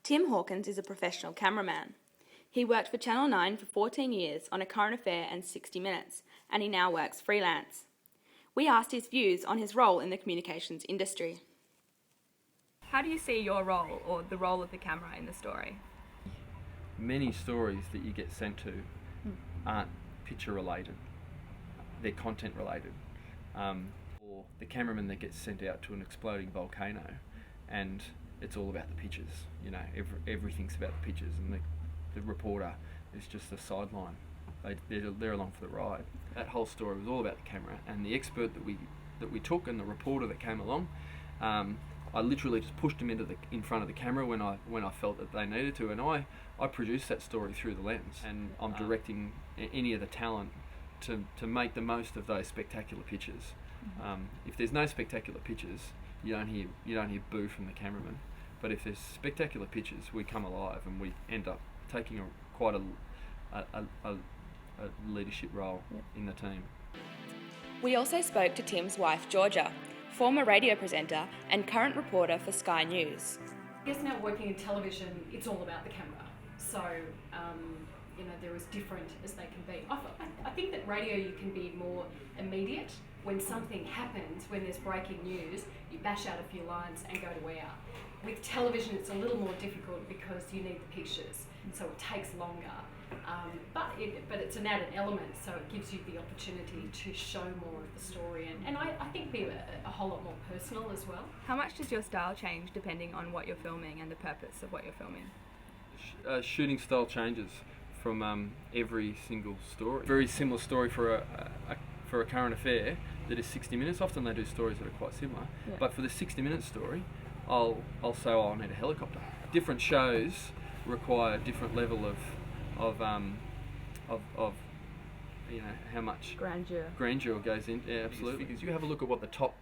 Tim Hawkins is a professional cameraman. He worked for Channel 9 for 14 years on A Current Affair and 60 Minutes, and he now works freelance. We asked his views on his role in the communications industry. How do you see your role, or the role of the camera in the story? Many stories that you get sent to aren't picture related, they're content related. Or the cameraman that gets sent out to an exploding volcano and it's all about the pictures, you know, everything's about the pictures, and the reporter is just a sideline. They're along for the ride. That whole story was all about the camera, and the expert that we took and the reporter that came along, I literally just pushed them in front of the camera when I felt that they needed to, and I produced that story through the lens, and I'm directing any of the talent to make the most of those spectacular pictures. If there's no spectacular pictures, you don't hear boo from the cameraman. But if there's spectacular pictures, we come alive and we end up taking quite a leadership role in the team. We also spoke to Tim's wife, Georgia, former radio presenter and current reporter for Sky News. I guess now working in television, it's all about the camera. So, they're as different as they can be. I think that radio, you can be more immediate. When something happens, when there's breaking news, you bash out a few lines and go to air. With television, it's a little more difficult because you need the pictures, so it takes longer. But it's an added element, so it gives you the opportunity to show more of the story and I think be a whole lot more personal as well. How much does your style change depending on what you're filming and the purpose of what you're filming? Shooting style changes from every single story. Very similar story for a current affair that is 60 minutes. Often they do stories that are quite similar, but for the 60-minute story, I'll say, I'll need a helicopter. Different shows require a different level of how much grandeur goes in. Yeah, absolutely. Because you have a look at what the top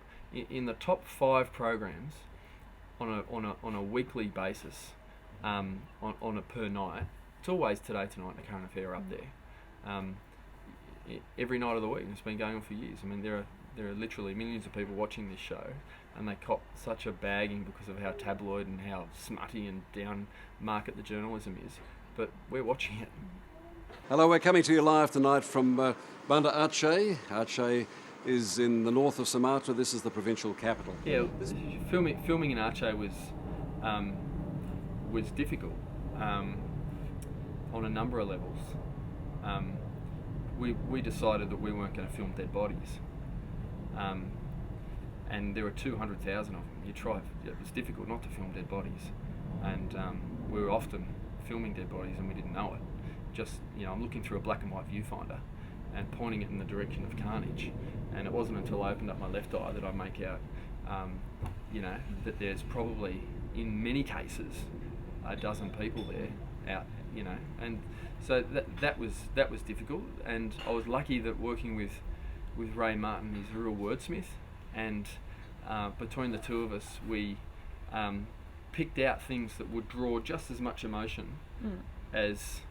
5 programs on a weekly basis, on a per night. It's always Today Tonight and A Current Affair up there. Every night of the week. It's been going on for years. I mean, there are literally millions of people watching this show, and they cop such a bagging because of how tabloid and how smutty and down market the journalism is. But we're watching it. Hello, we're coming to you live tonight from Banda Aceh. Aceh is in the north of Sumatra. This is the provincial capital. Yeah, filming in Aceh was difficult on a number of levels. We decided that we weren't going to film dead bodies, and there were 200,000 of them. It was difficult not to film dead bodies, and we were often filming dead bodies and we didn't know it. Just, I'm looking through a black and white viewfinder and pointing it in the direction of carnage, and it wasn't until I opened up my left eye that I make out, that there's probably, in many cases, a dozen people there out, and so that was difficult. And I was lucky that working with Ray Martin, he's a real wordsmith, and between the two of us, we picked out things that would draw just as much emotion as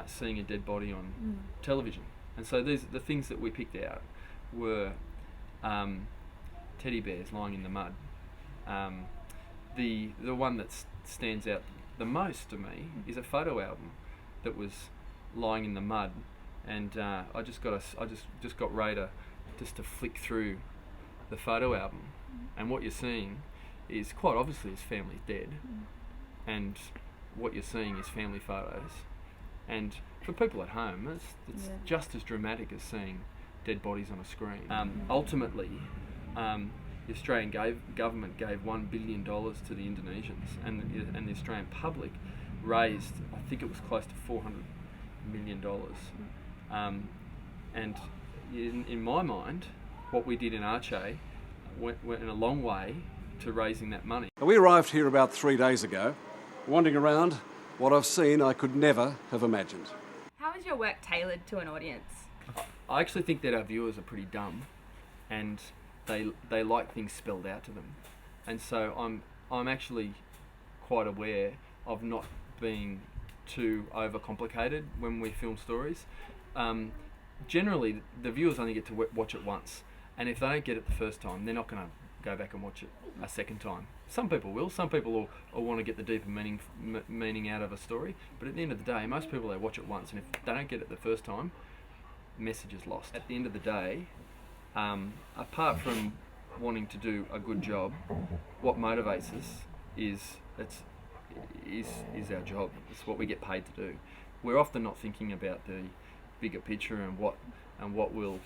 seeing a dead body on television. And so the things that we picked out were teddy bears lying in the mud. The one that stands out the most to me is a photo album that was lying in the mud, and I just got Ray to flick through the photo album, and what you're seeing is quite obviously his family's dead, and what you're seeing is family photos. And for people at home, it's just as dramatic as seeing dead bodies on a screen. Ultimately, the Australian government gave $1 billion to the Indonesians, and the Australian public raised, I think it was close to $400 million. And in my mind, what we did in Aceh went in a long way to raising that money. We arrived here about 3 days ago. Wandering around, what I've seen I could never have imagined. How is your work tailored to an audience? I actually think that our viewers are pretty dumb, and they like things spelled out to them, and so I'm actually quite aware of not being too overcomplicated when we film stories. Generally, the viewers only get to watch it once, and if they don't get it the first time, they're not going to go back and watch it a second time. Some people will. Some people will want to get the deeper meaning out of a story. But at the end of the day, most people, they watch it once, and if they don't get it the first time, message is lost. At the end of the day, apart from wanting to do a good job, what motivates us is our job. It's what we get paid to do. We're often not thinking about the bigger picture and what will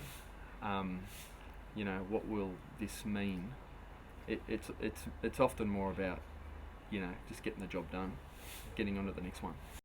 what will this mean. It's often more about just getting the job done, getting on to the next one.